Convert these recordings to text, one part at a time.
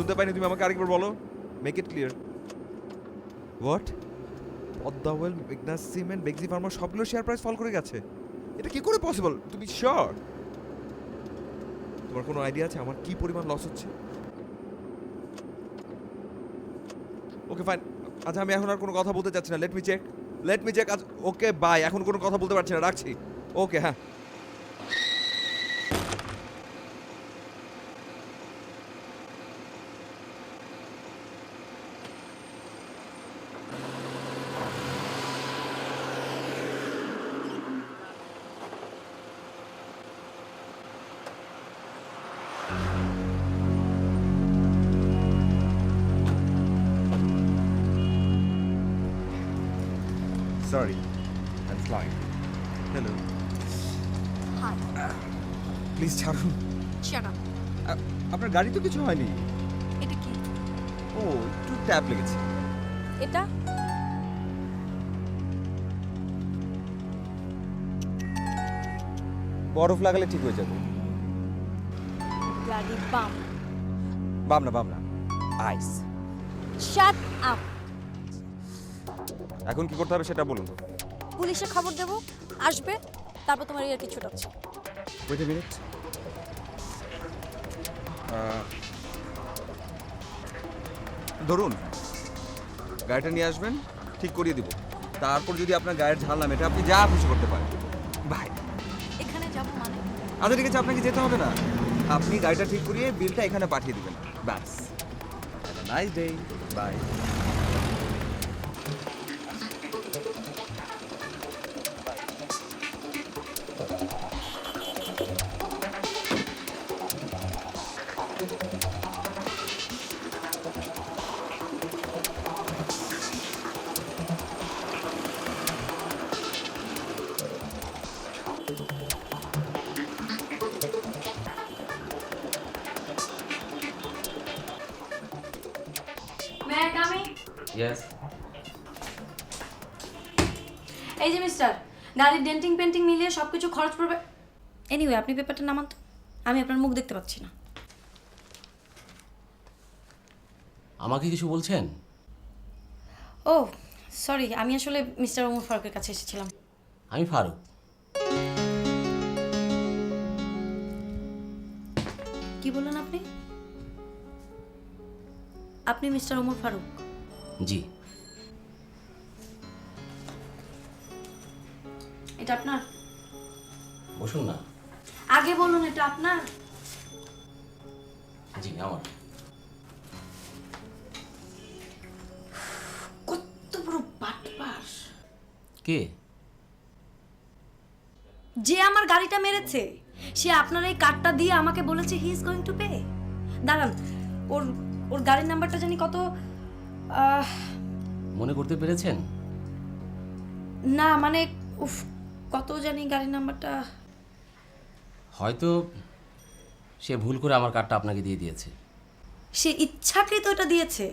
বুঝতে পারিনি, তুমি আমাকে আরেকবার বলো, make it clear. What? Padma oil, Meghna's cement, বেক্সি ফার্মা সবগুলো শেয়ার প্রাইস ফল করে গেছে? এটা কি করে পসিবল? তুমি শিওর? তোমার কোনো আইডিয়া আছে আমার কি পরিমাণ লস হচ্ছে? ওকে ফাইন, আচ্ছা আমি এখন আর কোনো কথা বলতে চাচ্ছি না, লেট মি চেক। আজ ওকে বাই, এখন কোনো কথা বলতে পারছি না, রাখছি। ওকে, হ্যাঁ। Sorry, I'm flying. Hello. Hi. Please ছাড়ুন। Shut up. আপনার গাড়ি তো কিছু হয়নি। এটা কি? ও, একটু ট্যাপ লেগেছে। এটা? বরফ লাগালে ঠিক হয়ে যাবে। Bloody bum. বাম না, আইস। Shut up. এখন কি করতে হবে সেটা বলুন। পুলিশে খবর দেব, আসবে, তারপর তোমার ইয়ার কিছু ডাকছে। Wait a minute. ধরুন, গাড়িটা নিয়ে আসবেন, ঠিক করিয়ে দিব। তারপর যদি আপনার গায়ের ঝাল নামে, এটা আপনি যা খুশি করতে পারেন। বাই। এখানে যাব মানে? আচ্ছা ঠিক আছে, আপনাকে যেতে হবে না, আপনি গাড়িটা ঠিক করিয়ে বিলটা এখানে পাঠিয়ে দিবেন, ব্যাস। Nice day, bye. May I come in? Yes. এই যে মিস্টার, গাড়ির ডেন্টিং পেন্টিং মিলিয়ে সবকিছু খরচ পড়বে। এনিওয়ে, আপনি পেপারটা নামান তো, আমি আপনার মুখ দেখতে পাচ্ছি না। আমাকে কিছু বলছেন? ও সরি, আমি আসলে মিস্টার ওমর ফারুকের কাছে এসেছিলাম। আমি ফারুক। কি বললেন আপনি? আপনি মিস্টার ওমর ফারুক? জি। এটা আপনার? বসুন না। আগে বলুন এটা আপনার? জি আমার। কত বড় বাটপার! কে? যে আমার গাড়িটা মেরেছে, সে আপনার এই কার্ডটা দিয়ে আমাকে বলেছে he is going to pay. দাঁড়ান, ওর গাড়ির নাম্বারটা জানি কত। মনে করতে পেরেছেন? না মানে উফ, কত জানি গাড়ির নাম্বারটা। হয়তো সে ভুল করে আমার কার্ডটা আপনাকে দিয়ে দিয়েছে। সে ইচ্ছাকৃত এটা দিয়েছে।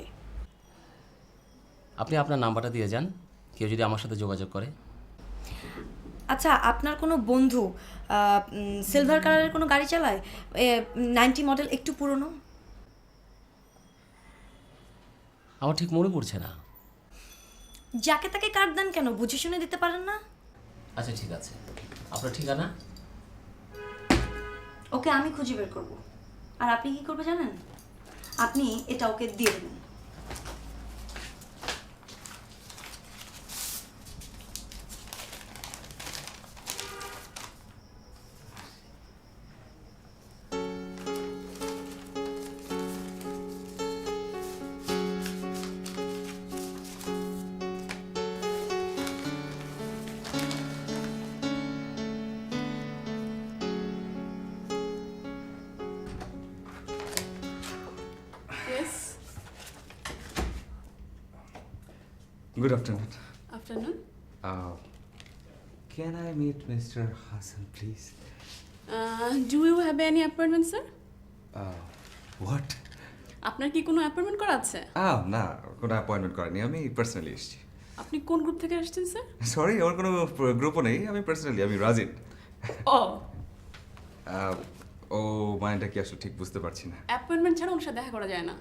আপনি আপনার নাম্বারটা দিয়ে যান, কেউ যদি আমার সাথে যোগাযোগ করে। আচ্ছা, আপনার কোনো বন্ধু সিলভার কালারের কোনো গাড়ি চালায়, 90 মডেল, একটু পুরনো? আমার ঠিক মনে পড়ছে না। যাকে তাকে কার্ড দেন কেন? বুঝে শুনে দিতে পারেন না? আচ্ছা ঠিক আছে, আপনার ঠিকানা? ওকে আমি খুঁজে বের করব। আর আপনি কি করবে জানেন? আপনি এটা ওকে দিয়ে দেবেন। Yes. Good afternoon. Afternoon. Can I meet Mr. Hassan, please? Do you have any appointment, sir? What? আপনার কি কোনো অ্যাপয়েন্টমেন্ট করা আছে? না, কোনো অ্যাপয়েন্টমেন্ট করেনি, আমি পার্সোনালি এসেছি। আপনি কোন গ্রুপ থেকে আসছেন, স্যার? সরি, আমার কোনো গ্রুপও নেই, আমি পার্সোনালি, আমি রাজিন। ও, ও মানেটা কি আসলে ঠিক বুঝতে পারছি না। অ্যাপয়েন্টমেন্ট ছাড়া ওর সাথে দেখা করা যায় না।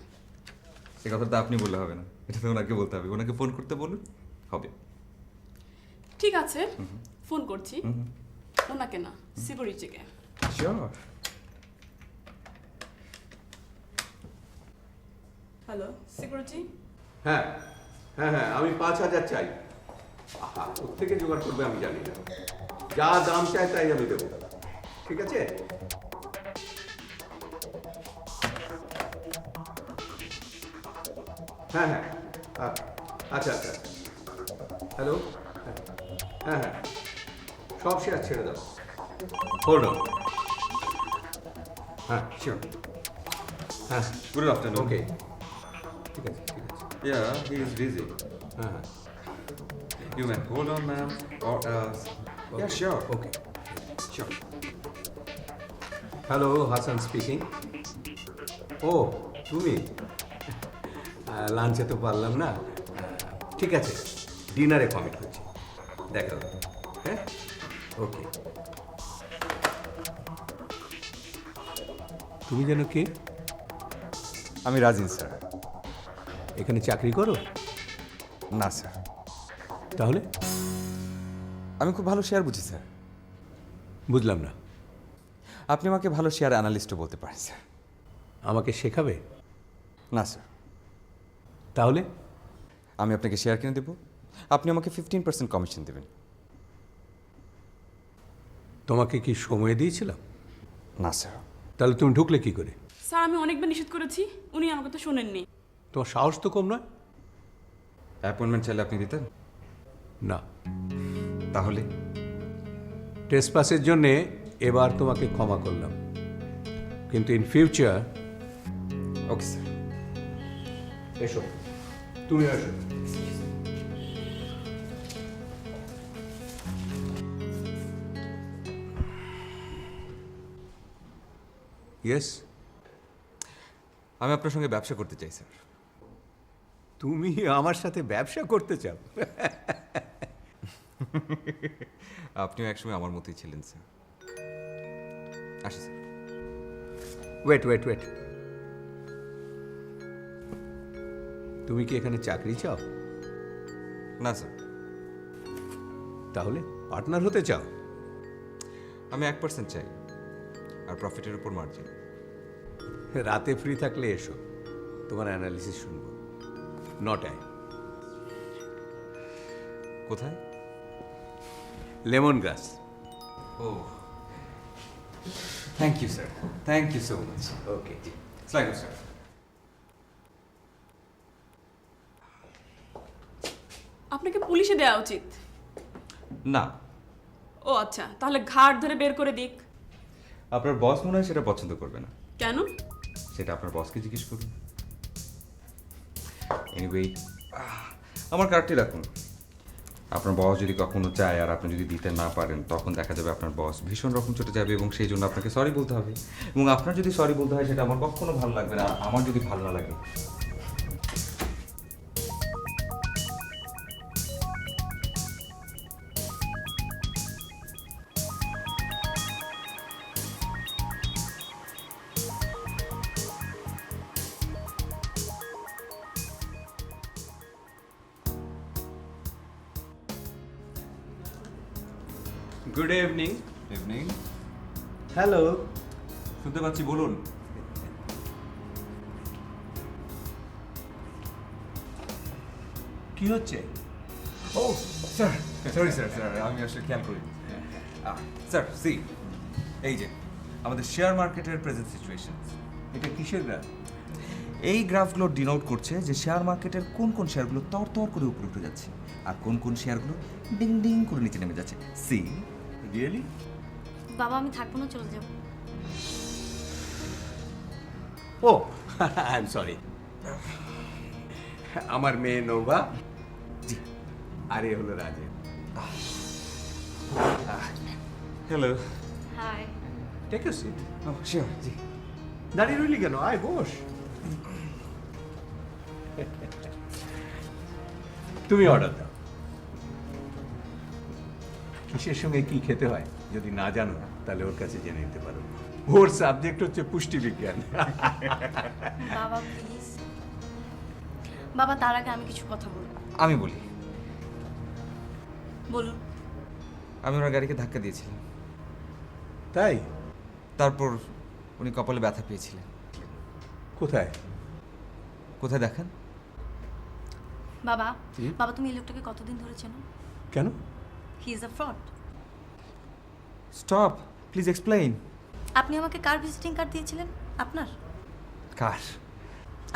এই কথাটা আপনি বললে হবে না, এটা তো ওনাকে বলতে হবে। ওনাকে ফোন করতে বলুন, হবে। ঠিক আছে, ফোন করছি। ওনাকে না, সিকিউরিটিকে। শিওর। Hello security. হ্যাঁ হ্যাঁ হ্যাঁ, আমি 5,000 চাই। আহা, কোত্থেকে জোগাড় করবে আমি জানি না, যা দাম চাই তাই আমি দেবো। ঠিক আছে? হ্যাঁ হ্যাঁ, আচ্ছা আচ্ছা। হ্যালো, হ্যাঁ হ্যাঁ, সব শেয়ার ছেড়ে দাও। Hold on. হ্যাঁ শিওর। হ্যাঁ গুড আফটারনুন। ওকে, ঠিক আছে ঠিক আছে। Yeah, he is busy. হ্যাঁ হ্যাঁ, You may hold on, ma'am, or else. Yeah, sure. Okay. Sure. Hello, Hasan speaking. ও তুমি, লাঞ্চে তো পারলাম না। ঠিক আছে, ডিনারে কমিট করছি, দেখা হবে। হ্যাঁ, ওকে। তুমি যেন কে? আমি রাজিন স্যার। এখানে চাকরি করো? না স্যার, তাহলে? আমি খুব ভালো শেয়ার বুঝি স্যার। বুঝলাম না। আপনি আমাকে ভালো শেয়ার অ্যানালিস্টও বলতে পারেন স্যার। আমাকে শেখাবে? না স্যার, তাহলে? আমি আপনাকে শেয়ার কিনে দেবো, আপনি আমাকে 15% কমিশন দেবেন। তোমাকে কি সময় দিয়েছিলাম? না স্যার। তাহলে তুমি ঢুকলে কি করে? স্যার আমি অনেকবার নিষেধ করেছি, উনি আমার কথা শোনেননি। তোমার সাহস তো কম নয়। অ্যাপয়েন্টমেন্ট চাইলে আপনি দিতেন? না। তাহলে টেস্ট পাসের জন্যে এবার তোমাকে ক্ষমা করলাম, কিন্তু ইন ফিউচার। Okay sir. এসো, তুমি এসো। ইয়েস, আমি আপনার সঙ্গে ব্যবসা করতে চাই স্যার। তুমি আমার সাথে ব্যবসা করতে চাও? আপনিও একসময় আমার মতোই ছিলেন স্যার। আসি স্যার। ওয়েট ওয়েট ওয়েট, তুমি কি এখানে চাকরি চাও? না স্যার, তাহলে পার্টনার হতে চাও? আমি 1% চাই, আর প্রফিটের উপর মার্জিন। রাতে ফ্রি থাকলে এসো, তোমার অ্যানালিসিস শুনবো 9টায়। কোথায়? Lemon grass. ও, thank you sir, thank you so much. Okay. Thank you sir. আপনাকে পুলিশে দেওয়া উচিত। না, ও আচ্ছা, তাহলে ঘাট ধরে বের করে দিক। আপনার বস মনে হয় সেটা পছন্দ করবে না। কেন? সেটা আপনার বসকে জিজ্ঞেস করুন। এনিওয়ে, আমার কার্ডটি রাখুন। আপনার বস যদি কখনো চায় আর আপনি যদি দিতে না পারেন, তখন দেখা যাবে আপনার বস ভীষণ রকম চটে যাবে এবং সেই জন্য আপনাকে সরি বলতে হবে। এবং আপনার যদি সরি বলতে হয়, সেটা আমার কখনো ভালো লাগবে না। আর আমার যদি ভালো না লাগে, গুড ইভিনিং। ইভিনিং। হ্যালো। শুনতে পাচ্ছি, বলুন। কি হচ্ছে? ও স্যার, সরি স্যার, স্যার আমি আসলে খেয়াল করি। স্যার সি, এই যে আমাদের শেয়ার মার্কেটের প্রেজেন্ট সিচুয়েশন। এটা কিসের গ্রাফ? এই গ্রাফগুলো ডিনোট করছে যে শেয়ার মার্কেটের কোন কোন শেয়ারগুলো তর করে উপরে উঠে যাচ্ছে আর কোন কোন শেয়ারগুলো ডিং ডিং করে নিচে নেমে যাচ্ছে। See, really? বাবা আমি থাকবো না, চলে যাবো। Oh I am sorry. আমার মেয়ে নৌবা, জি, আর এ হলো Rajen. Hello. Hi. Take you seat. Oh sure, জি। দাঁড়িয়ে রইলি কেন? আয় বস। তুমি অর্ডার দাও। কিসের সঙ্গে কি খেতে হয় যদি না জানো, তাহলে ওর কাছে জেনে নিতে পারো। ওর সাবজেক্ট হচ্ছে পুষ্টিবিজ্ঞান। বাবা প্লিজ। বাবা তার আগে আমি কিছু কথা বলবো। আমি বলি, বলুন। আমি ওনার গাড়িকে ধাক্কা দিয়েছিলাম, তাই? তারপর উনি কপালে ব্যথা পেয়েছিলেন। কোথায়? কোথায় দেখান? বাবা, বাবা তুমি এই লোকটাকে কতদিন ধরে চেনো? কেন? He is a fraud. Stop, please explain. আপনি আমাকে কার ভিজিটিং কার্ড দিয়েছিলেন? আপনার? কার?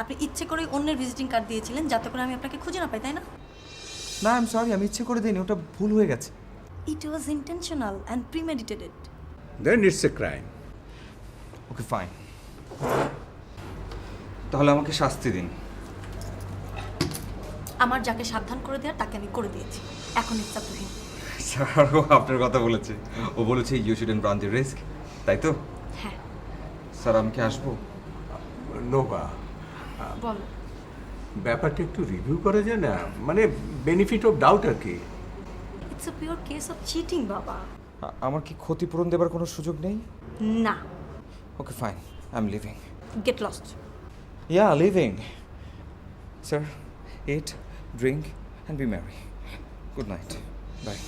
আপনি ইচ্ছে করে অন্যের ভিজিটিং কার্ড দিয়েছিলেন যাতে করে আমি আপনাকে খুঁজে না পাই, তাই না? না, আই এম সরি, আমি ইচ্ছে করে দিইনি, ওটা ভুল হয়ে গেছে। It was intentional and premeditated. Then it's a crime. Okay fine, তাহলে আমাকে শাস্তি দিন। আমার যাকে সাবধান করে দেওয়ার তাকে আমি করে দিয়েছি, এখন ইচ্ছা তো হিম। স্যার, ও আপনার কথা বলেছে, ও বলেছে you shouldn't run the risk, তাই তো? হ্যাঁ। স্যার আমি কি আসবো? নোভা, বলো। ব্যাপারটা একটু রিভিউ করা যায় না? মানে বেনিফিট অফ ডাউট আর কি। It's a pure case of cheating বাবা। আমার কি ক্ষতিপূরণ দেবার কোনো সুযোগ নেই? না। Okay fine, I am living. Get lost. Yeah, leaving. Sir, eat, drink, and be merry. Good night. Bye.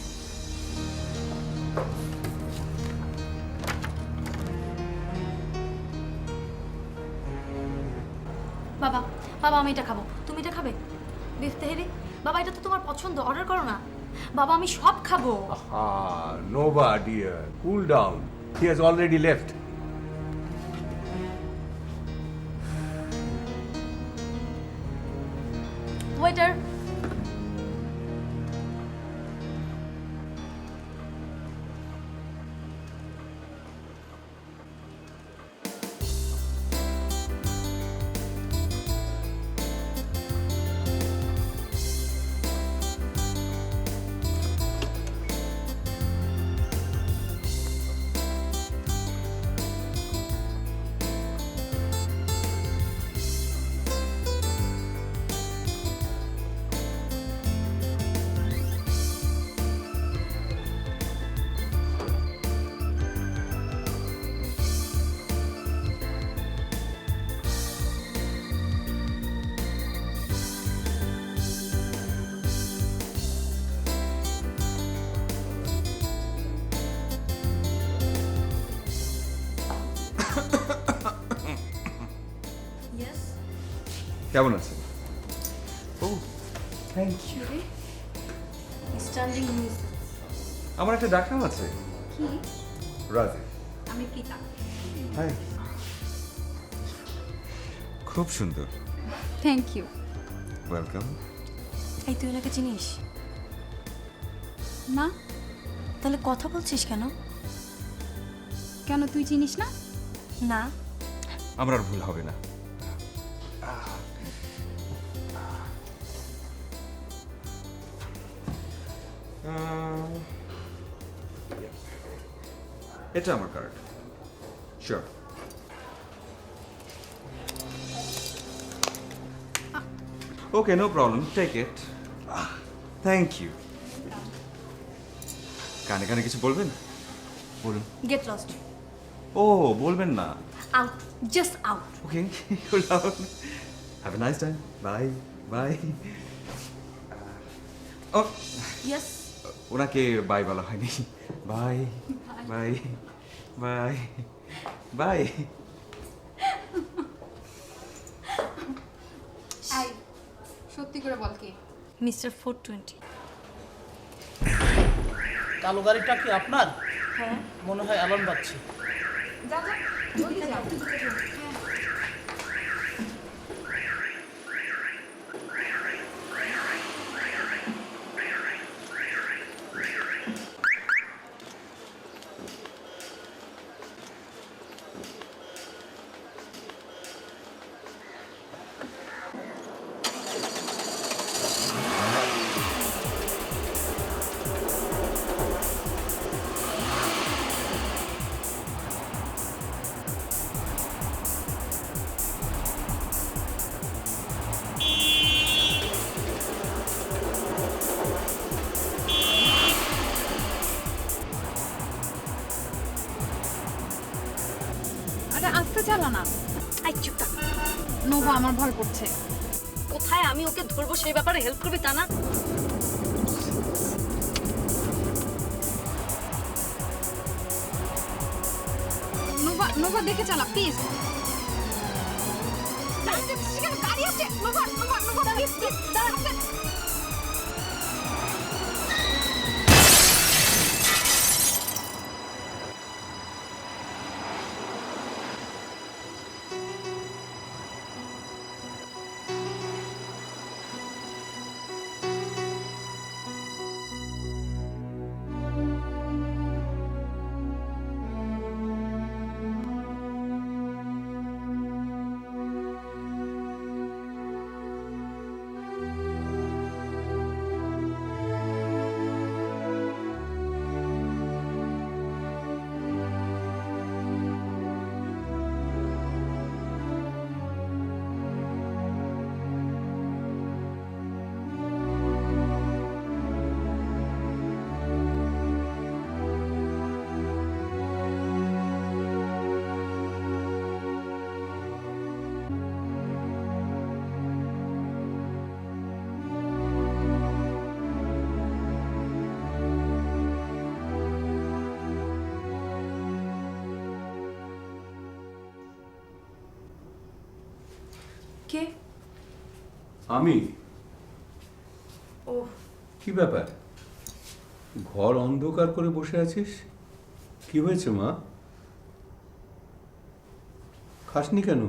বাবা, বাবা আমি এটা খাবো, তুমি এটা খাবে? বিফ তেহেরি। বাবা এটা তো তোমার পছন্দ, অর্ডার করো না। বাবা আমি সব খাবো। Nova dear, cool down, he has already left. Waiter. Yes. কেমন আছেন? ও থ্যাংক ইউ। Standing news. আমার একটা ডাক নাম আছে, কি? রাজীব। আমি পিতা। হাই। খুব সুন্দর। Thank you. ওয়েলকাম। এই তুই ওনাকে চিনিস? না, তাহলে কথা বলছিস কেন? কেন তুই চিনিস না? না। আমার আর ভুল হবে না। এটা আমার card. Sure. Okay, no problem, take it. Thank you. কানে কানে কিছু বলবেন? বলুন। Get lost. ও বলবেন না? Out, just out. Okay, cool down. Have a nice time. Bye. Bye. Oh, yes. ওনাকে বাই বলা হয়নি। Bye bye bye bye. I সত্যি করে বল কি? মিস্টার 420। কালো গাড়িটা কি আপনার? হ্যাঁ। মনে হয় অ্যালার্ম বাজছে। যা যা, জলদি যা। আরে আস্তে চালা না। আই চুপ থাক। নোভা, আমার ভয় করছে। ও কোথায়, আমি ওকে ধরবো সেই ব্যাপারে হেল্প করবি তা না। নোভা নোভা দেখে চালা প্লিজ। গাড়ি আছে Nova Nova Nova please please দাঁড়া। কে? আমি? ও কি ব্যাপার, ঘর অন্ধকার করে বসে আছিস? কি হয়েছে মা? খাসনি কেন?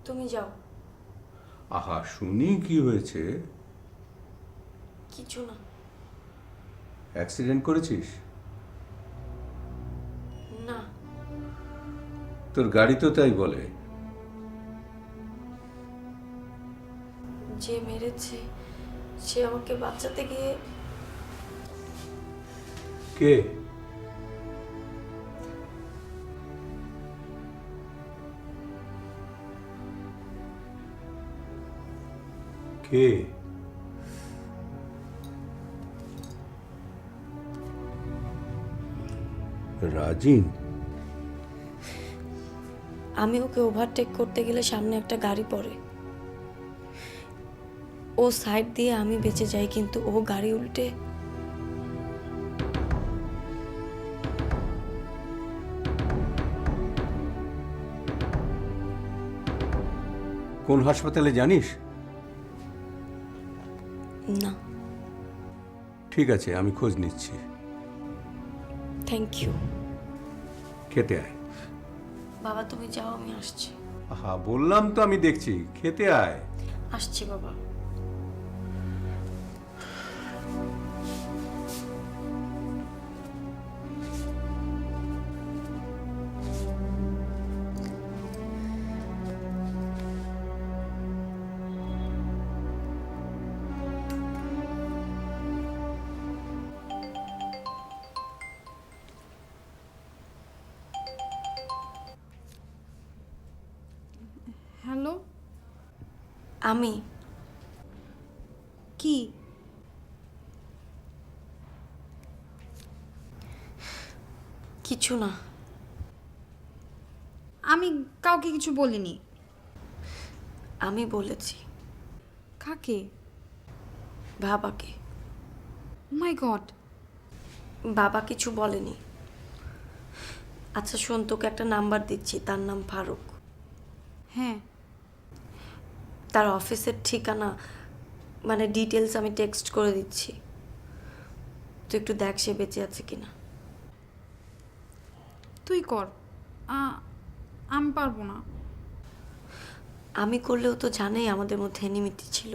তুমি যাও। আহা, শুনি কি হয়েছে? কিছু না। অ্যাক্সিডেন্ট করেছিস? না। তোর গাড়ি তো তাই বলে। যে মেরেছে সে আমাকে বাঁচাতে গিয়ে। কে? কে? রাজিন? আমি ওকে ওভারটেক করতে গেলে সামনে একটা গাড়ি পড়ে, ও সাইড দিয়ে আমি বেঁচে যাই, কিন্তু ও গাড়ি উল্টে। কোন হাসপাতালে জানিস? না। ঠিক আছে, আমি খোঁজ নিচ্ছি। Thank you. খেতে আয়। বাবা তুমি যাও, আমি আসছি। আহা, বললাম তো আমি দেখছি, খেতে আয়। আসছি বাবা। হ্যালো, আমি কি? কিছু না। আমি কাউকে কিছু বলিনি। আমি বলেছি। কাকে? বাবাকে। মাই গড। বাবা কিছু বলেনি। আচ্ছা শোন, তোকে একটা নাম্বার দিচ্ছি, তার নাম ফারুক। হ্যাঁ, তার অফিসের ঠিকানা মানে ডিটেলস আমি টেক্সট করে দিচ্ছি, তুই একটু দেখ সে বেঁচে আছে কিনা। তুই কর। আমি পারবো না। আমি করলেও তো জানেই আমাদের মধ্যে এনিমিটি ছিল।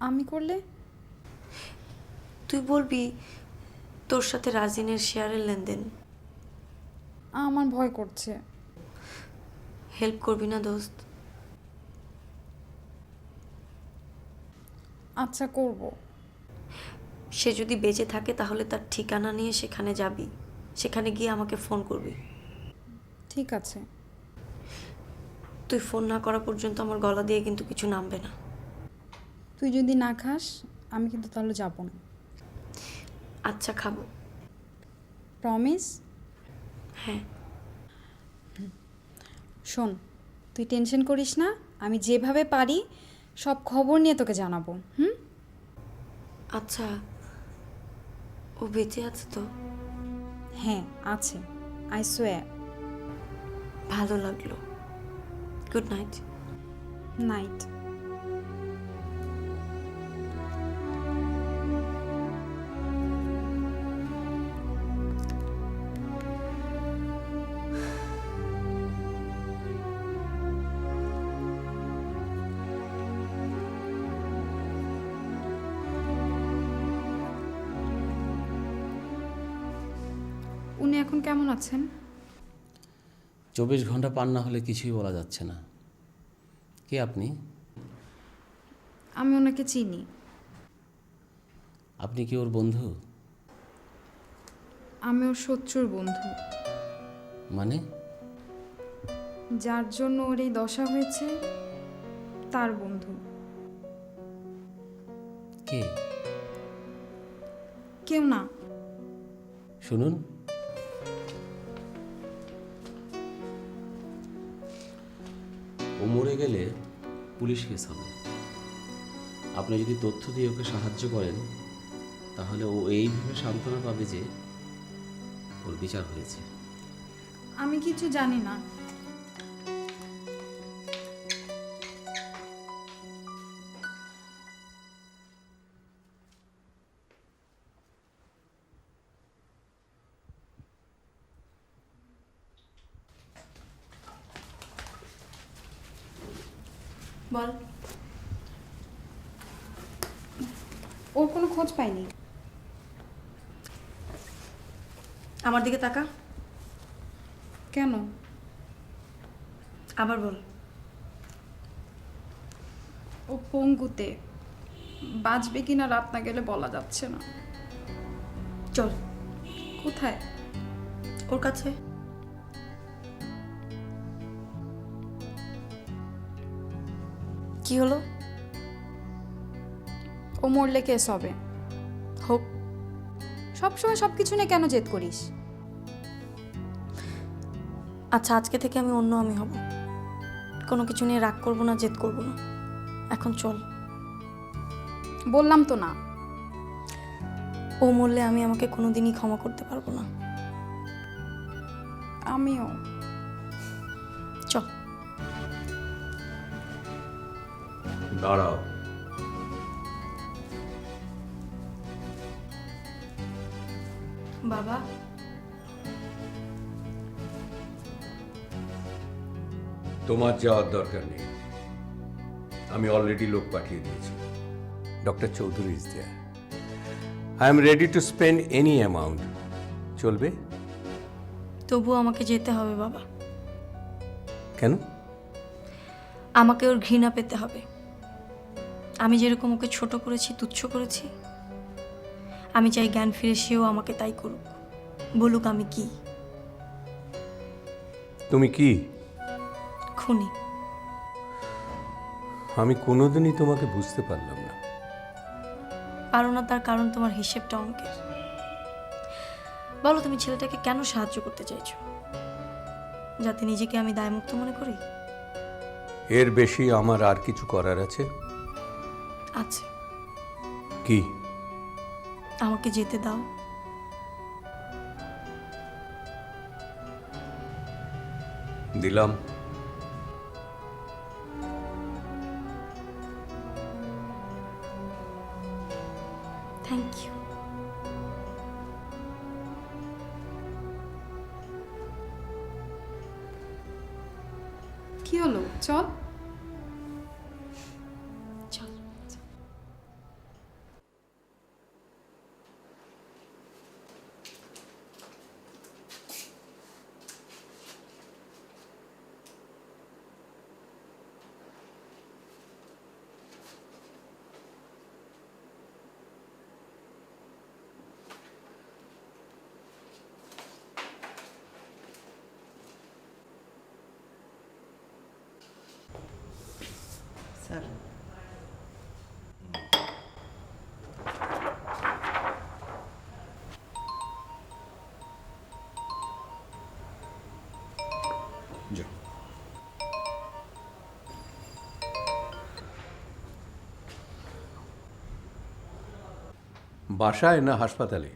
আমি করলে? তুই বলবি তোর সাথে রাজিনের শেয়ারের লেনদেন। আমার ভয় করছে। হেল্প করবি না দোস্ত? আচ্ছা করব। সে যদি বেঁচে থাকে তাহলে তার ঠিকানা নিয়ে সেখানে যাবি, সেখানে গিয়ে আমাকে ফোন করবি। ঠিক আছে। তুই ফোন না করা পর্যন্ত আমার গলা দিয়ে কিন্তু কিছু নামবে না। তুই যদি না খাস আমি কিন্তু তাহলে যাব না। আচ্ছা খাবো। প্রমিস? হ্যাঁ। শোন, তুই টেনশন করিস না, আমি যেভাবে পারি সব খবর নিয়ে তোকে জানাবো। হুম? আচ্ছা, ও বেঁচে আছে তো? হ্যাঁ আছে, আই সোয়ার। ভালো লাগলো। Good night. নাইট। উনি এখন কেমন আছেন? 24 ঘন্টা পার না হলে কিছুই বলা যাচ্ছে না। কে আপনি? আমি ওনাকে চিনি। আপনি কি ওর বন্ধু? আমি ওর শত্রুর বন্ধু। মানে? যার জন্য ওর এই দশা হয়েছে তার বন্ধু। কে? কেউ না। শুনুন, ও মরে গেলে পুলিশ কেস হবে। আপনি যদি তথ্য দিয়ে ওকে সাহায্য করেন তাহলে ও এইভাবে সান্ত্বনা পাবে যে ওর বিচার হয়েছে। আমি কিছু জানি না। বল। ওর কোনো খোঁজ পাইনি। আমার দিকে তাকা। কেন? আবার বল। ও পঙ্গুতে, বাঁচবে কিনা রাত না গেলে বলা যাচ্ছে না। চল। কোথায়? ওর কাছে। কি হলো? ও মরলে কেস হবে। হোক। সবসময় সব কিছু নিয়ে কেন জেদ করিস? আচ্ছা, আজকে থেকে আমি অন্য আমি হব। কোনো কিছু নিয়ে রাগ করবো না, জেদ করবো না। এখন চল। বললাম তো না। ও মরলে আমি আমাকে কোনোদিনই ক্ষমা করতে পারবো না। আমিও। চল। দাঁড়াও। বাবা, তোমার যাওয়ার দরকার নেই, আমি অলরেডি লোক পাঠিয়ে দিয়েছি। Doctor Chowdhury is there. I am ready to spend any amount. চলবে? তবুও আমাকে যেতে হবে বাবা। কেন? আমাকে ওর ঘৃণা পেতে হবে। আমি যেরকম ওকে ছোট করেছি, তুচ্ছ করেছি, আমি চাই জ্ঞান ফিরে সেও আমাকে তাই করুক। বলুক আমি কি। তুমি কি? খুনি। আমি কোনোদিনই তোমাকে বুঝতে পারলাম না। পারো না তার কারণ তোমার হিসেবটা অঙ্কের। বলো, তুমি ছেলেটাকে কেন সাহায্য করতে চাইছো? যাতে নিজেকে আমি দায়মুক্ত মনে করি? এর বেশি আমার আর কিছু করার আছে? আছে। কি? আমাকে যেতে দাও। দিলাম। Thank you. কি হলো? চল। চল। স্যার, যাও। বাসায় না হাসপাতালে?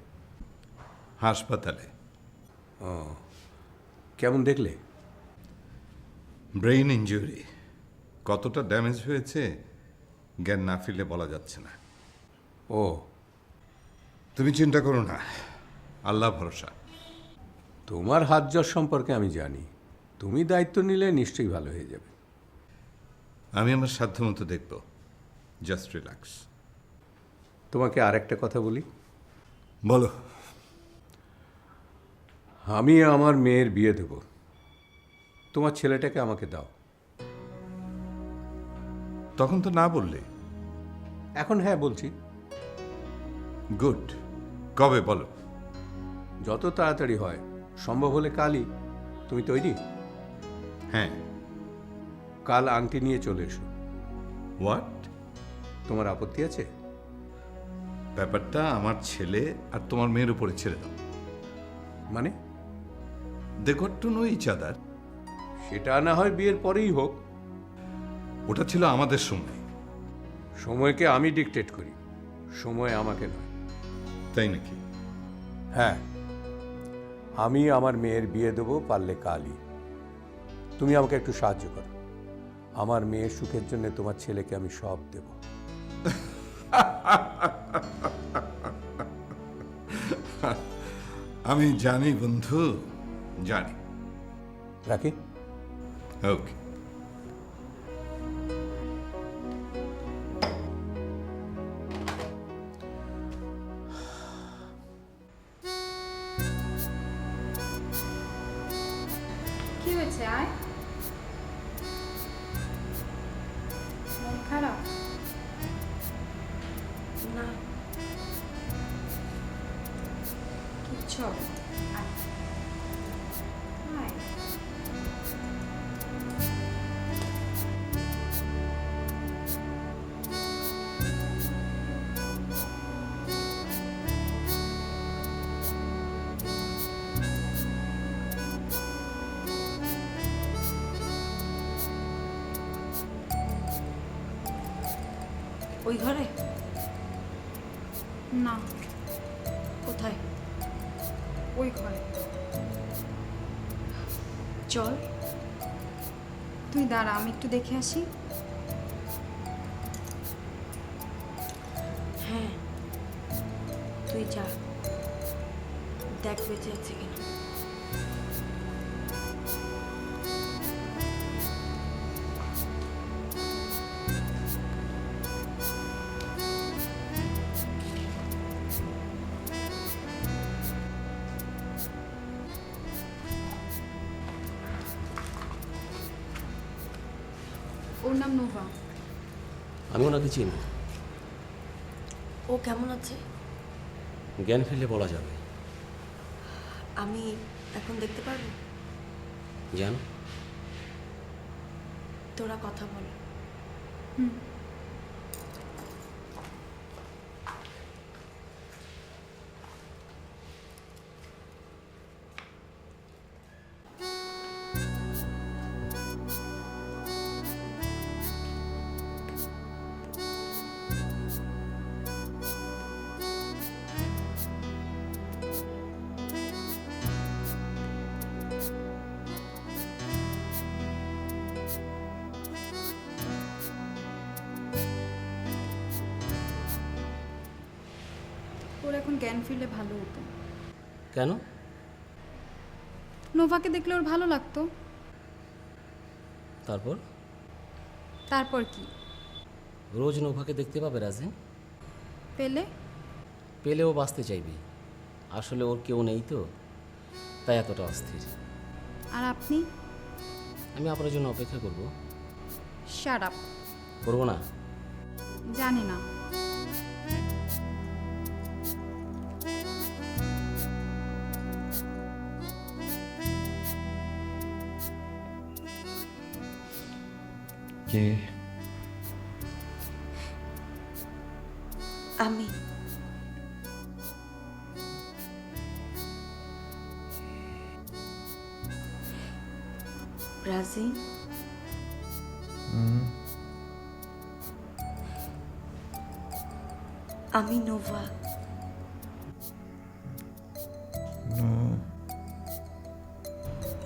হাসপাতালে। কেমন দেখলে? Brain injury. কতটা ড্যামেজ হয়েছে জ্ঞান না ফিরলে বলা যাচ্ছে না। ও, তুমি চিন্তা করো না, আল্লাহ ভরসা। তোমার হাত জ্বর সম্পর্কে আমি জানি, তুমি দায়িত্ব নিলে নিশ্চয়ই ভালো হয়ে যাবে। আমি আমার সাধ্যমতো দেখব। Just relax. তোমাকে আরেকটা কথা বলি। বলো। আমি আমার মেয়ের বিয়ে দেব, তোমার ছেলেটাকে আমাকে দাও। তখন তো না বললে। এখন হ্যাঁ বলছি। গুড। কবে বলো? যত তাড়াতাড়ি হয়, সম্ভব হলে কালই। তুমি তৈরি? হ্যাঁ। কাল আংটি নিয়ে চলে এসো। হোয়াট? তোমার আপত্তি আছে? ব্যাপারটা আমার ছেলে আর তোমার মেয়ের উপরে ছেড়ে দাও। মানে? They got to know each other. সেটা না হয় বিয়ের পরেই হোক। ওটা ছিল আমাদের সময়। সময়কে আমি ডিকটেট করি, সময় আমাকে নয়। তাই নাকি? হ্যাঁ, আমি আমার মেয়ের বিয়ে দেবো, পারলে কালই। তুমি আমাকে একটু সাহায্য করো। আমার মেয়ের সুখের জন্য তোমার ছেলেকে আমি সব দেব। আমি জানি বন্ধু, জানি। রাখি। ওকে। কি হয়েছে? আয়। মন খারাপ? না, কিচ্ছু হবে না। আয়। আয়। ওই ঘরে? না, কোথায়? ওই ঘরে। চল। তুই দাঁড়া, আমি একটু দেখে আসি। হ্যাঁ, তুই যা, দেখ বেঁচে আছে কিনা। ওর নাম নোভা। আমি ওনাকে চিনি। ও কেমন আছে? জ্ঞান ফিরলে বলা যাবে। আমি এখন দেখতে পারবো? জান, তোরা কথা বল। ওর এখন জ্ঞান ফিরলে ভালো হতো। কেন? নোভাকে দেখলে ওর ভালো লাগতো। তারপর? তারপর কি? রোজ নোভাকে দেখতে পাবে রাজিন। পেলে? পেলেও বাঁচতে চাইবে। আসলে ওর কেউ নেই তো, তাই এতটা অস্থির। আর আপনি? আমি আপনার জন্য অপেক্ষা করব। Shut up. করবো না? জানি না। কে? আমি। রাজি, আমি নোভা।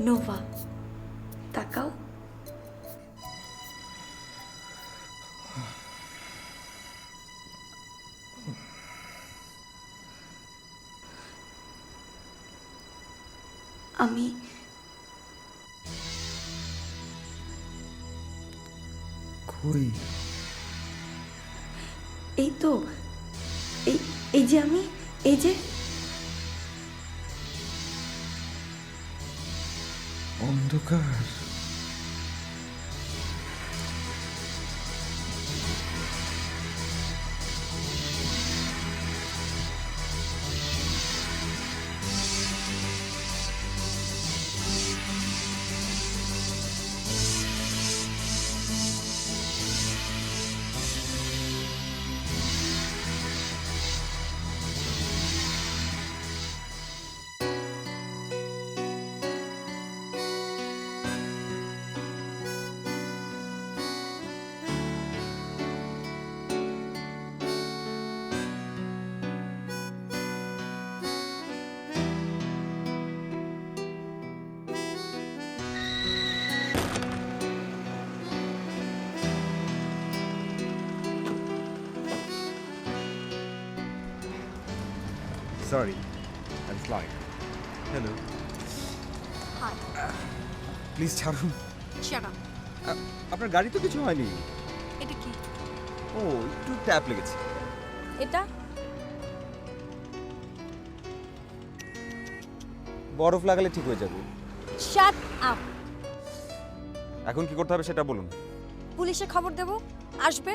নোভা, তাকাও। আমি কই? এই তো, এই এই যে আমি, এই যে অন্ধকার। Sorry, I'm flying. Hello. Hi, please ছাড়ুন। Shut up. আপনার গাড়ি তো কিছু হয়নি। এটা কি? ও, একটু ট্যাপ লেগেছে। এটা বরফ লাগালে ঠিক হয়ে যাবে। Shut up. এখন কি করতে হবে সেটা বলুন। পুলিশে খবর দেব, আসবে,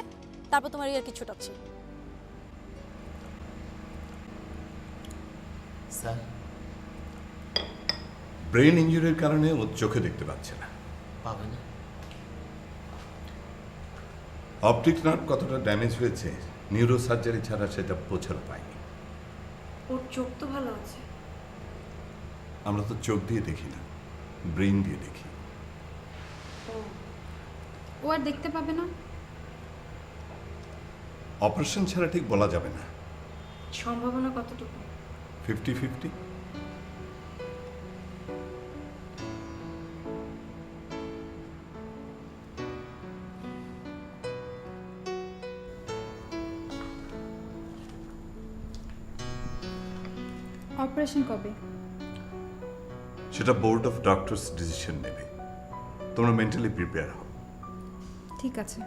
তারপর তোমার ইয়ার কিছু ছুটাচ্ছি। স্যার, ব্রেন ইঞ্জুরির কারণে ও চোখে দেখতে পাচ্ছে না। পাবে না? অপটিক নার্ভ কতটা ড্যামেজ হয়েছে নিউরো সার্জারি ছাড়া সেটা বোঝার পায়নি। ওর চোখ তো ভালো আছে। আমরা তো চোখ দিয়ে দেখি না, ব্রেন দিয়ে দেখি। ও আর দেখতে পাবে না? অপারেশন ছাড়া ঠিক বলা যাবে না। সম্ভাবনা কতটুকু? 50-50। অপারেশন কবে? সেটা বোর্ড অফ ডক্টরস ডিসিশন নেবে। তোমরা মেন্টালি প্রিপেয়ার হও। ঠিক আছে।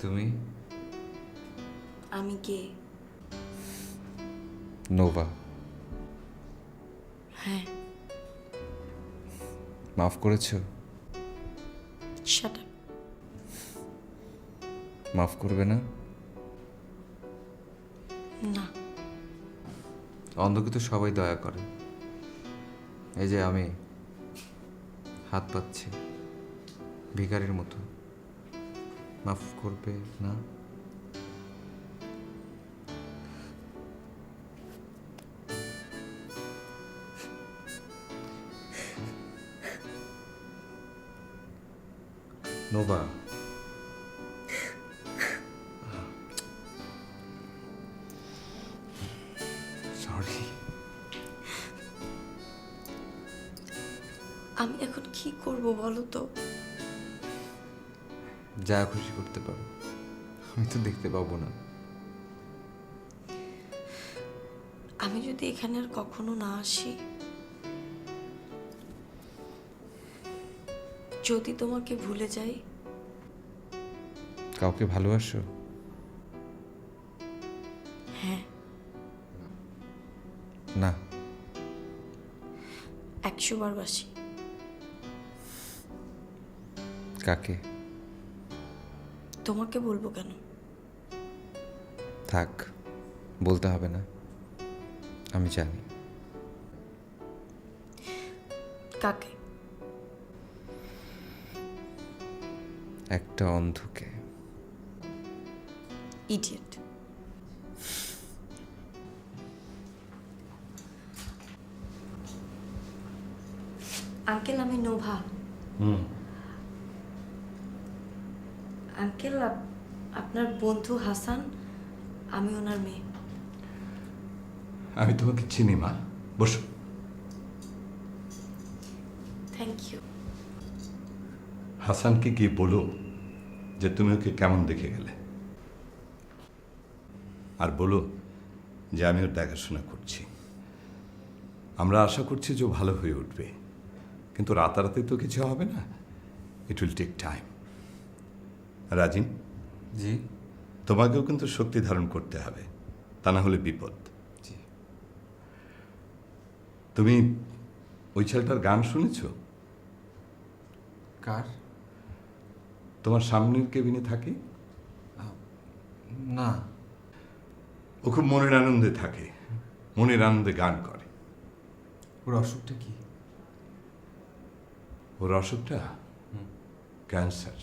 তুমি? আমি কে? নোভা। হ্যাঁ। মাফ করেছো? Shut up. মাফ করবে না? না। অন্ধকে তো সবাই দয়া করে। এই যে আমি হাত পাচ্ছি ভিখারির মতো। মাফ করবে না? Nova, sorry. আমি এখন কি করব বলো তো? যা খুশি করতে পারো, আমি তো দেখতে পাবো না। আমি যদি এখানে আর কখনো না আসি, যদি তোমাকে ভুলে যাই। কাউকে ভালোবাসো? হ্যাঁ। না। 100 বার বাসি। কাকে? তোমাকে বলবো কেন? থাক, বলতে হবে না, আমি জানি। কাকে? একটা অন্ধকে। ইডিয়েট। আঙ্কেল, আমি নোভা। আঙ্কেল, আপনার বন্ধু হাসান, আমি ওনার মেয়ে। আমি তোমাকে চিনি মা, বসো। Thank you. হাসানকে কি বলো যে তুমি ওকে কেমন দেখে গেলে, আর বলো যে আমি ওর দেখাশোনা করছি। আমরা আশা করছি যে ও ভালো হয়ে উঠবে, কিন্তু রাতারাতি তো কিছু হবে না, it will take time. Rajin, জি তোমাকেও কিন্তু শক্তি ধারণ করতে হবে, তা না হলে বিপদ। জি। তুমি ওই ছেলেটার গান শুনেছ? কার? তোমার সামনের কেবিনে থাকে? না। ও খুব মনের আনন্দে থাকে, মনের আনন্দে গান করে। ওর অসুখটা কি? ওর অসুখটা ক্যান্সার।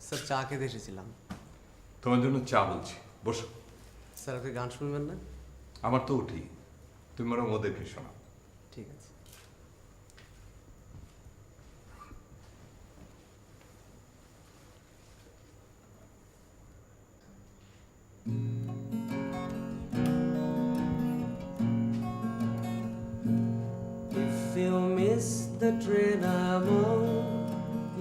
স্যার চা খেতে এসেছিলাম। তোমার জন্য চা বলছি, বসো। স্যার আপনি গান শুনবেন না? আমার তো উঠি, তুমি বরং ওদেরকে শোনাও। ঠিক আছে। If you miss the train I'm on,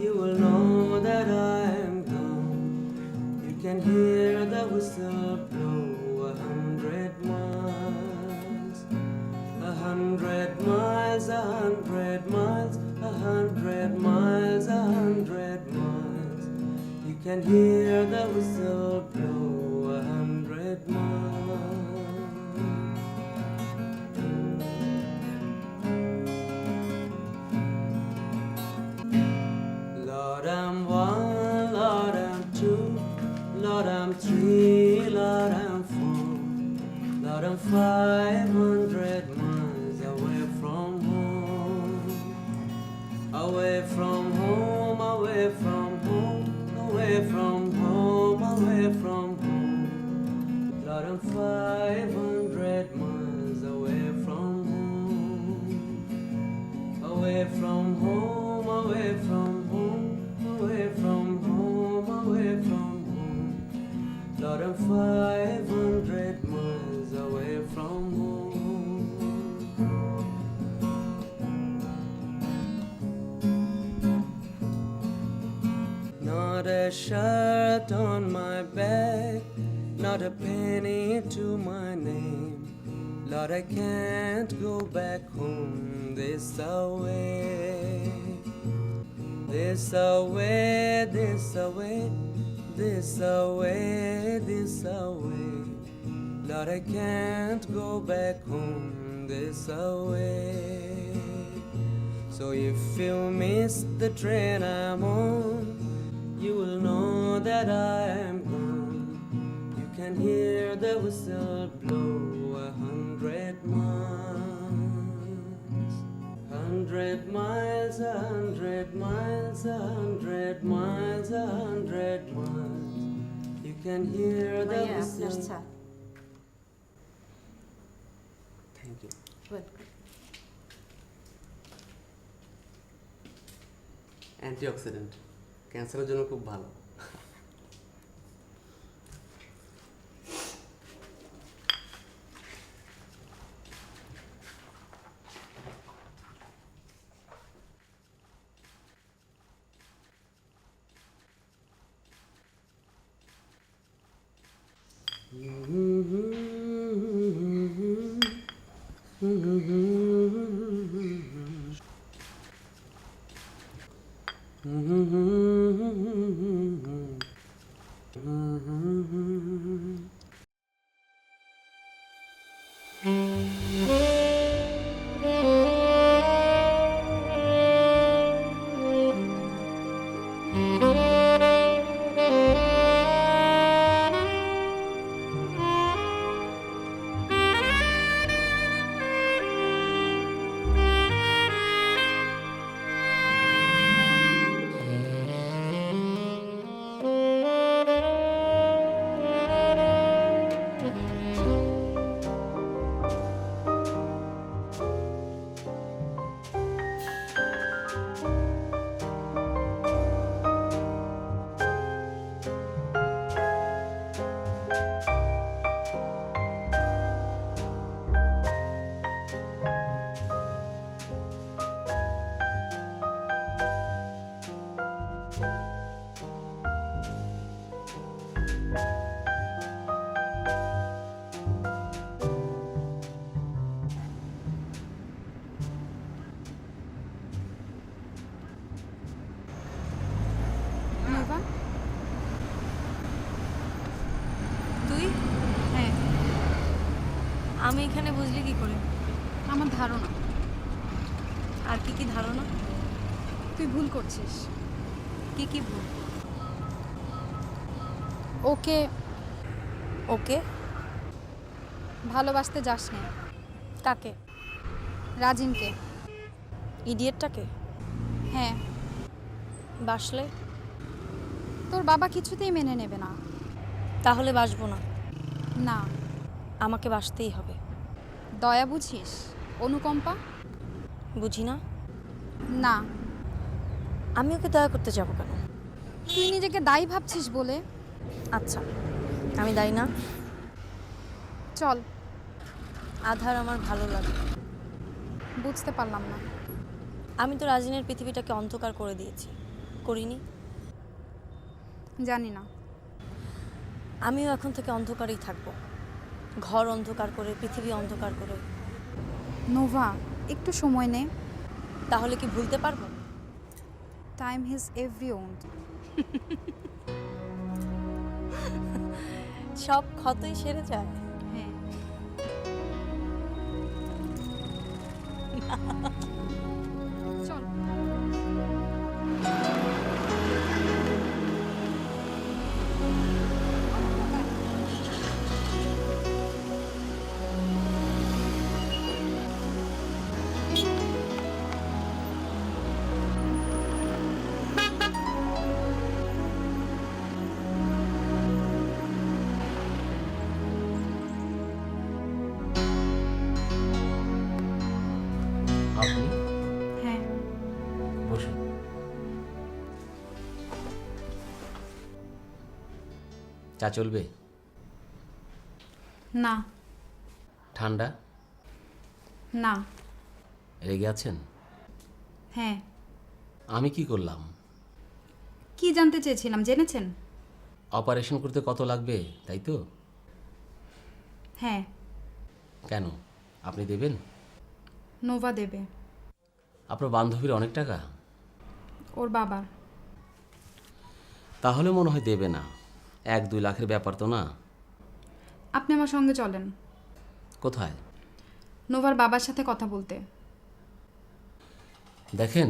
you will know that I am gone. You can hear the whistle blow 100 miles, 100 miles, 100 miles, 100 miles, 100 miles. You can hear the whistle blow 100 miles. Lord, I'm one, Lord, I'm two, Lord, I'm three, Lord, I'm four, Lord, I'm 500 miles away from home, away from home, away from home, away from home, away from home. Lord, I'm 500 miles away from home, away from home, away from home, away from home, away from home. Lord, I'm 500 miles away from home. Not a shirt on my back, not a penny to my name. Lord, I can't go back home this away. This away, this away, this away, this away. Lord, I can't go back home this away. So if you miss the train I'm on, you will know that I am gone. You can hear the whistle blow 100 miles, 100 miles, 100 miles, 100 miles, 100 miles. You can hear the whistle. Thank you. Antioxidant, ক্যান্সারের জন্য খুব ভালো। Mm-hmm. আমি এখানে বুঝলি কি করে? আমার ধারণা আর কি কি ধারণা? তুই ভুল করছিস। কি কি ভুল? ওকে ওকে ভালোবাসতে যাস না। কাকে? রাজিনকে। ইডিয়েটটাকে? হ্যাঁ, বাসলে? তোর বাবা কিছুতেই মেনে নেবে না। তাহলে বাসবো না। না, আমাকে বাসতেই হবে। দয়া বুঝিস? অনুকম্পা? বুঝি না। না, আমি ওকে দয়া করতে যাবো কেন? তুই নিজেকে দায়ী ভাবছিস বলে। আচ্ছা, আমি দায়ী না। চল। আধার আমার ভালো লাগে। বুঝতে পারলাম না। আমি তো রাজিনের পৃথিবীটাকে অন্ধকার করে দিয়েছি, করিনি? জানি না। আমিও এখন থেকে অন্ধকারেই থাকবো, ঘর অন্ধকার করে, পৃথিবী অন্ধকার করে। নোভা, একটু সময় নে। তাহলে কি ভুলতে পারবো? Time heals every wound. সব ক্ষতই সেরে যায়। হ্যাঁ। চল। আপনি হ্যাঁ, বসুন। চা চলবে? না। ঠান্ডা? না। রেগে আছেন? হ্যাঁ। আমি কি করলাম? কি জানতে চেয়েছিলাম, জেনেছেন? অপারেশন করতে কত লাগবে, তাই তো? হ্যাঁ। কেন, আপনি দেবেন? নোভা দেবে। আপনার বান্ধবীর অনেক টাকা? ওর বাবার। তাহলে মনে হয় দেবে না। 1-2 লাখের ব্যাপার তো না। আপনি আমার সঙ্গে চলেন কোথায়? নোভার বাবার সাথে কথা বলতে। দেখেন,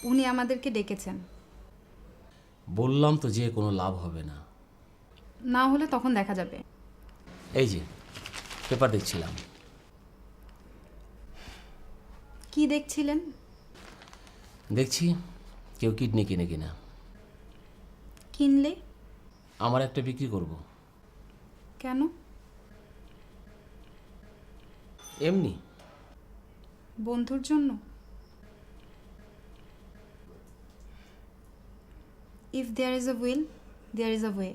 উনি আমাদেরকে ডেকেছেন। বললাম তো যে কোনো লাভ হবে না। না হলে তখন দেখা যাবে। এই যে পেপার দেখছিলাম। কি দেখছিলেন? দেখছি কেউ কিডনি কিনে কিনা। কিনলে? আমার একটা বিক্রি করব। কেন? এমনি। বন্ধুর জন্য? If there is a will, there is a way.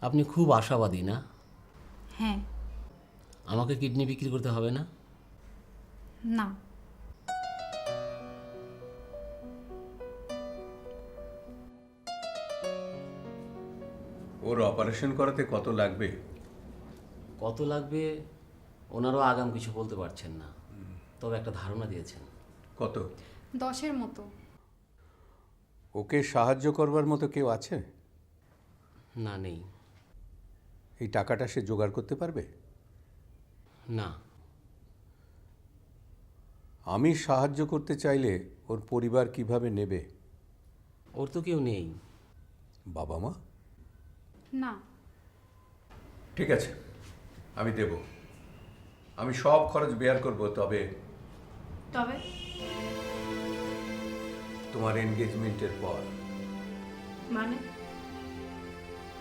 আপনি খুব আশাবাদী না? হ্যাঁ। আমাকে কিডনি বিক্রি করতে হবে না? না। ওর অপারেশন করাতে কত লাগবে? কত লাগবে ওনারও আগাম কিছু বলতে পারছেন না, তবে একটা ধারণা দিয়েছেন। কত? 10-এর মতো। ওকে সাহায্য করবার মতো কেউ আছে? না, নেই। এই টাকাটা সে জোগাড় করতে পারবে? না। আমি সাহায্য করতে চাইলে ওর পরিবার কিভাবে নেবে? ওর তো কেউ নেই। বাবা মা? না। ঠিক আছে, আমি দেব। আমি সব খরচ বেয়ার করব, তবে তবে তোমার এনগেজমেন্টের পর। মানে?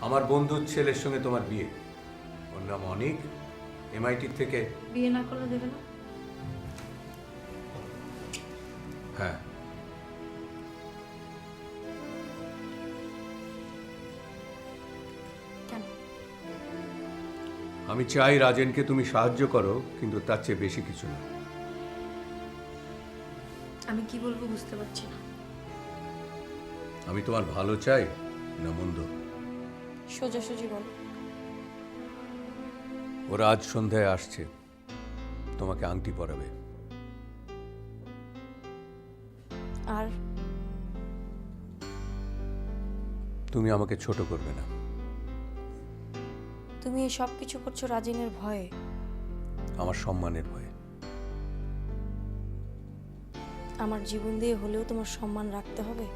আমার বন্ধুর ছেলের সঙ্গে তোমার বিয়ে। ওর নাম অনিক, MIT থেকে। বিয়ে না করলে দেবে না? হ্যাঁ। কেন? আমি চাই রাজেনকে তুমি সাহায্য করো, কিন্তু তার চেয়ে বেশি কিছু না। আমি কি বলবো বুঝতে পারছি না। আমি তোমার ভালো চাই না মন্দ? সোজাসুজি বলো। ওরা আজ সন্ধ্যায় আসছে, তোমাকে আংটি পরাবে। আর তুমি আমাকে ছোট করবে না। তুমি এই সব কিছু করছো রাজিনের ভয়ে। আমার সম্মানের ভয়ে। আমার জীবন দিয়ে হলেও তোমার সম্মান রাখতে হবে।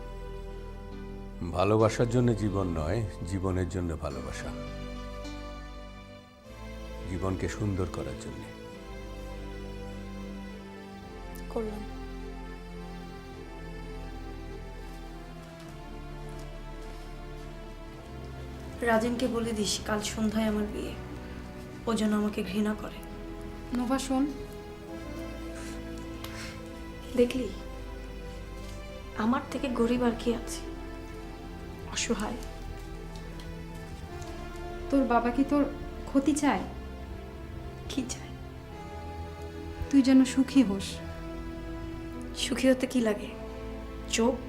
ভালোবাসার জন্য জীবন নয়, জীবনের জন্য ভালোবাসা। জীবনকে সুন্দর করার জন্য। করলাম। রাজেনকে বলে দিস কাল সন্ধ্যায় আমার বিয়ে, ও যেন আমাকে ঘৃণা করে। নোভা শোন, দেখলি আমার থেকে গরিব আর কি আছে, অসহায়। তোর বাবা কি তোর ক্ষতি চায়? কি চায়? তুই যেন সুখী হোস। সুখী হতে কি লাগে? চোখ?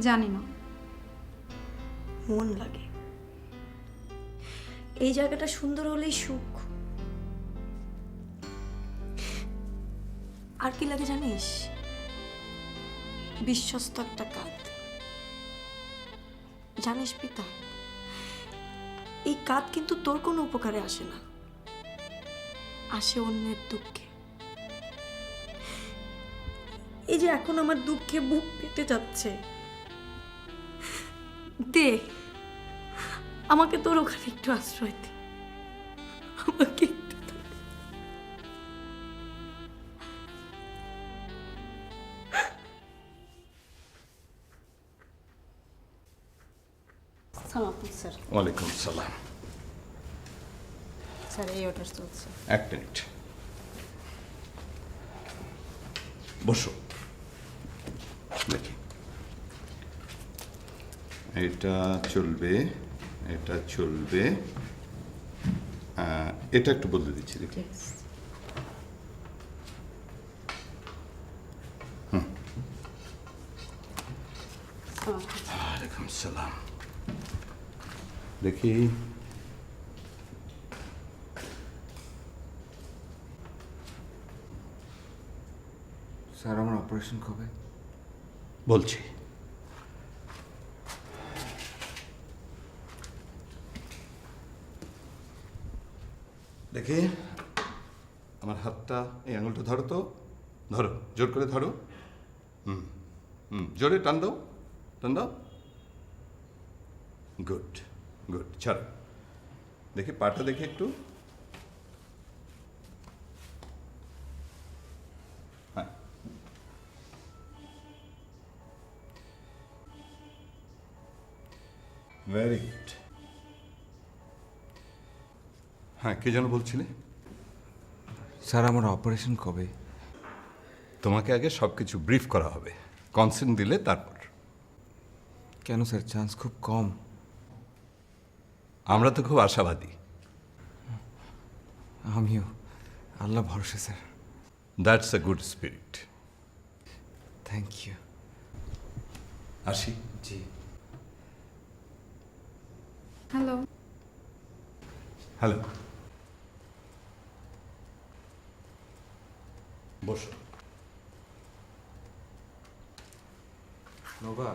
জানি না। মন লাগে। এই জায়গাটা সুন্দর হলেই সুখ। আর কি লাগে জানিস? বিশ্বস্ত একটা কাঁধ। জানিস পিতা, এই কাঁধ কিন্তু তোর কোনো উপকারে আসে না, আসে অন্যের দুঃখে। এই যে এখন আমার দুঃখে বুক পেতে যাচ্ছে, দে আমাকে তোর ওখানে একটু আশ্রয় দে, আমাকে একটু দে। স্যার। ওয়ালাইকুম সালাম। স্যার এই অর্ডার চলছে। এক মিনিট, বসো। দেখি, এটা চলবে, এটা চলবে, এটা একটু বদলে দিচ্ছি, দেখি। ওয়ালাইকুম সালাম। দেখি, স্যার আমার অপারেশন কবে? বলছি। দেখি, আমার হাতটা, এই আঙুলটা ধরো তো, ধরো, জোর করে ধরো। হুম হুম, জোরে টান দাও, টান দাও। গুড গুড, ছাড়ো। দেখি পাটা, দেখি একটু। হ্যাঁ, ভেরি গুড। হ্যাঁ, কে যেন বলছিলে? স্যার আমার অপারেশন কবে? তোমাকে আগে সব কিছু ব্রিফ করা হবে, কনসেন্ট দিলে তারপর। কেন স্যার, চান্স খুব কম। আমরা তো খুব আশাবাদী। আমিও, আল্লাহ ভরসা sir. That's a good spirit. Thank you. আসি। জি। হ্যালো। হ্যালো, বসো। নোভা,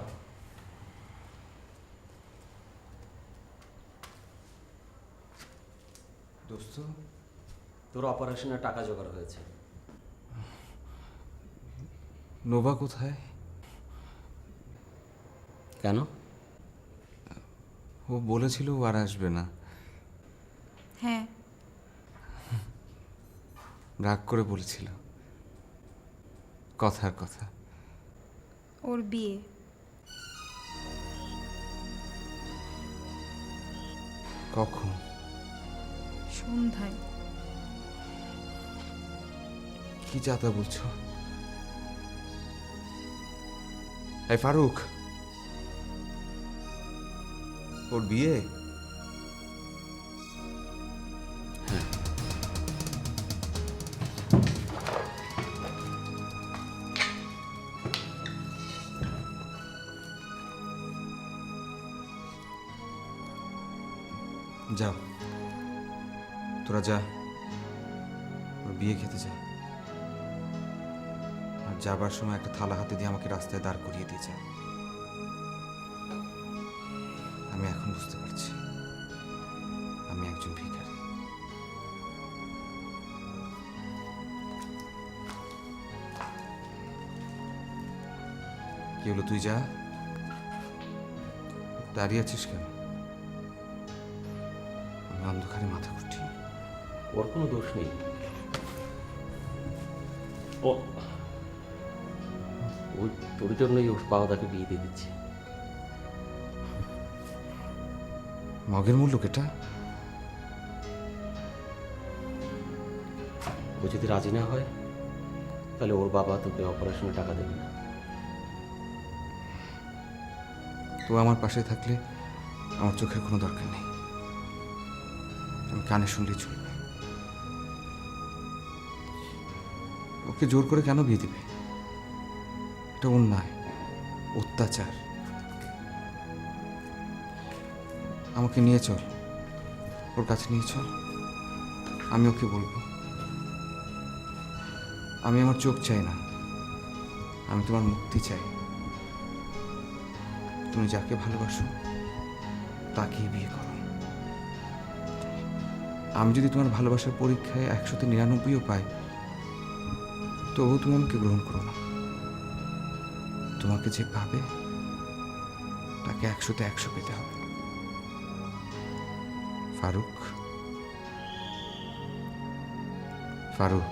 দোস্ত, তোর অপারেশনের টাকা জোগাড় হয়েছে। নোভা কোথায়? কেন? ও বলেছিল ও আর আসবে না। হ্যাঁ, রাগ করে বলেছিল, কথার কথা। ওর বিয়ে। কখন? সন্ধ্যায়। কি যাতা বলছো? এই ফারুক, ওর বিয়ে? যাও, তোরা যা, ওর বিয়ে খেতে যা। আর যাবার সময় একটা থালা হাতে দিয়ে আমাকে রাস্তায় দাঁড় করিয়ে দিয়ে যা। আমি এখন বুঝতে পারছি একজন ভিখারি। কি হলো, তুই যা, দাঁড়িয়ে আছিস কেন? আমি অন্ধকারে মাথা ঘুরছি। ওর কোনো দোষ নেই। ও ওই তোর জন্যই ওর বাবা তাকে বিয়ে দিয়ে দিচ্ছে। মগের মূল্য কেটা? ও যদি রাজি না হয় তাহলে ওর বাবা তোকে অপারেশনে টাকা দেবে না। তো আমার পাশে থাকলে আমার চোখের কোনো দরকার নেই, আমি কানে শুনলেই চলবে। ওকে জোর করে কেন বিয়ে দিবে? এটা অন্যায়, অত্যাচার। আমাকে নিয়ে চল, ওর কাছে নিয়ে চল, আমি ওকে বলবো আমি আমার চোখ চাই না, আমি তোমার মুক্তি চাই। তুমি যাকে ভালোবাসো তাকেই বিয়ে করো। আমি যদি তোমার ভালোবাসার পরীক্ষায় 100-99ও পাই, তবুও তুমি আমাকে গ্রহণ করো না। তোমাকে যে পাবে তাকে 100-100 পেতে হবে। ফারুক, ফারুক।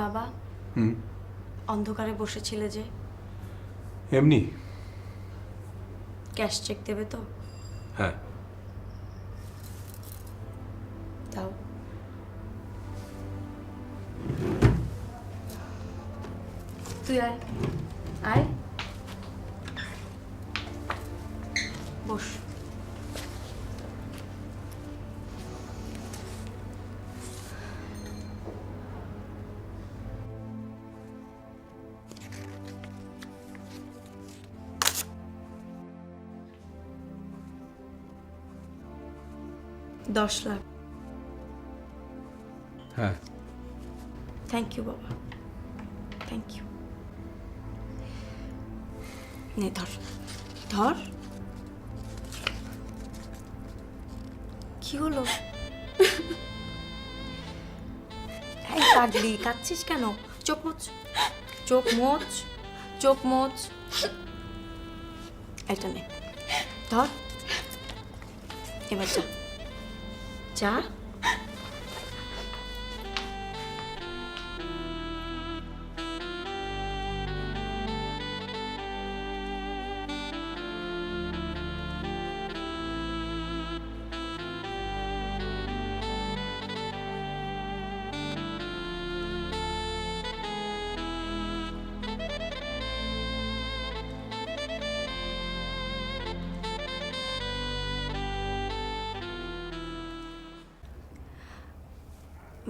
বাবা, অন্ধকারে বসেছিলে যে, এমনি? ক্যাশ চেক দেবে তো? হ্যাঁ। দাও। তুই আয়, আয়, বস। $10 লাখ। হ্যাঁ। থ্যাংক ইউ বাবা, থ্যাংক ইউ। নে ধর, ধর। কি হলো? এই পাগলি, কাঁদছিস কেন? চোখ মোচ, চোখ মোচ, চোখ মোচ। এটা নে, ধর। এবার যা, যা।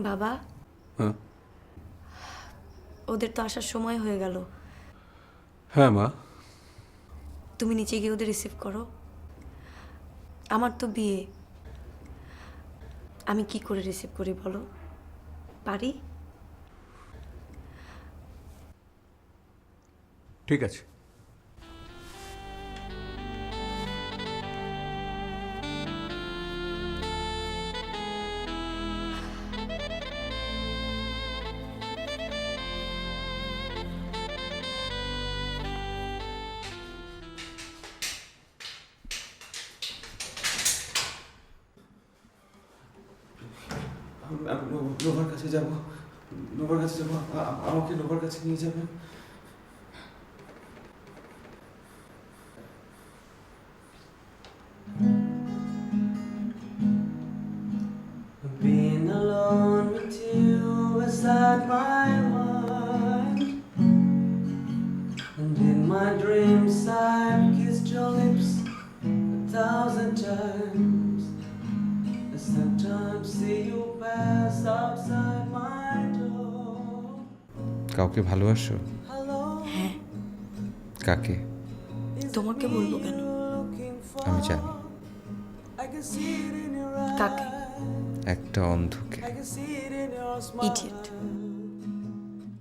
বাবা, হ্যাঁ। ওদের তো আসার সময় হয়ে গেল। হ্যাঁ মা। তুমি নিচে গিয়ে ওদের রিসিভ করো। আমার তো বিয়ে, আমি কি করে রিসিভ করি বলো? পারি? ঠিক আছে। আমি নোভার কাছে যাব, নোভার কাছে যাব, আমাকে নোভার কাছে নিয়ে যাবেন। Being alone with you is like my mind, and in my dreams I've kissed your lips outside my door. কাউকে ভালোবাসো? Hello, হ্যাঁ, কাকে? is তোমাকে বলবো কেন? looking for? আমি জানি, I can see it in your কাকে? eyes. একটা অন্ধকে। I can see it in your smile. Idiot.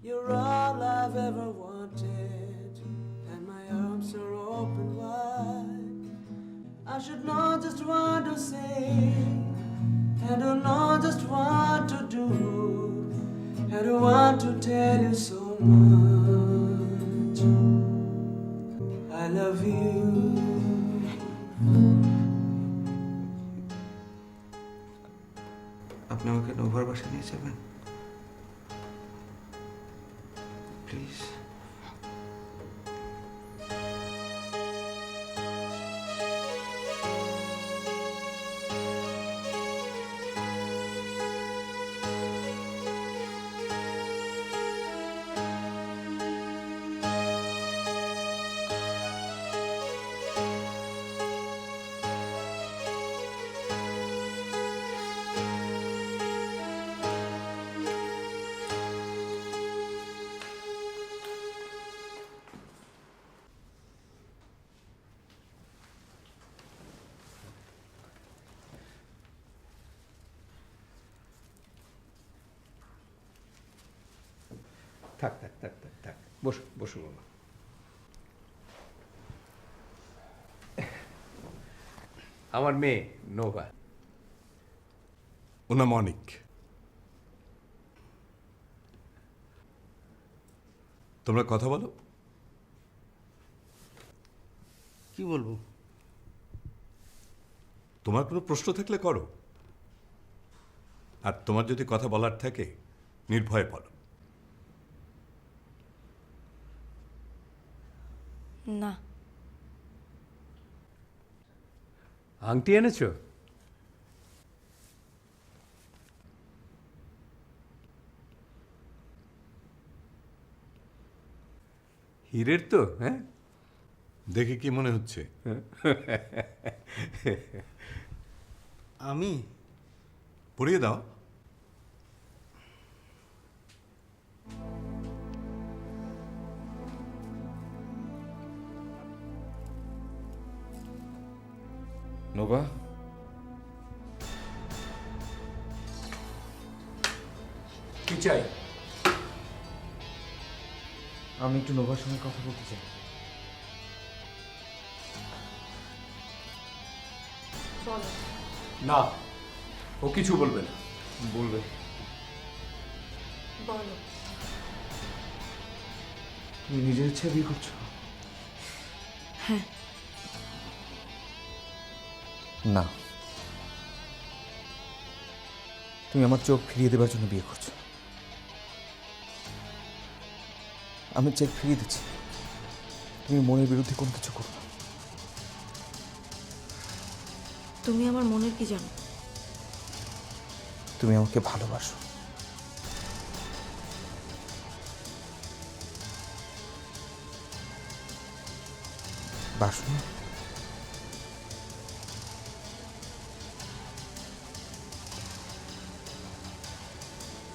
You're all I've ever wanted, and my arms are open wide. I should know just what to say, and to know just what to do, and to want to tell you so much. I love you. আপনি আমাকে নোভার বাসা নিয়ে যাবেন please? থাক থাক থাক থাক থাক, বসো বসো বাবা। আমার মেয়ে নোভা। ওর নাম অনিক। তোমরা কথা বলো। কি বলবো? তোমার কোনো প্রশ্ন থাকলে করো, আর তোমার যদি কথা বলার থাকে নির্ভয়ে বলো। না, আংটি এনেছো? হীরের তো? হ্যাঁ, দেখে কি মনে হচ্ছে? আমি পরিয়ে দাও। নোভা, কি চাই? আমি একটু নোভার সঙ্গে কথা বলতে চাই। না, ও কিছু বলবে না। বলবে? বলো। তুমি নিজের ইচ্ছে বিয়ে করছো? হ্যাঁ। না, তুমি আমার চোখ ফিরিয়ে দেবার জন্য বিয়ে করছো। আমি চেক ফিরিয়ে দিচ্ছি, তুমি মনের বিরুদ্ধে কোনো কিছু করো না। তুমি আমার মনের কি জানো? তুমি আমাকে ভালোবাসো। বাসো না?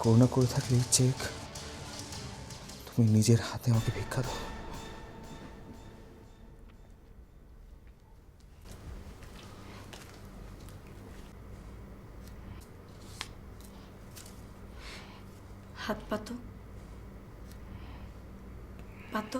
করুণা করে থাকলে এই চেক তুমি নিজের হাতে আমাকে ভিক্ষা দাও। হাত পাতো, পাতো।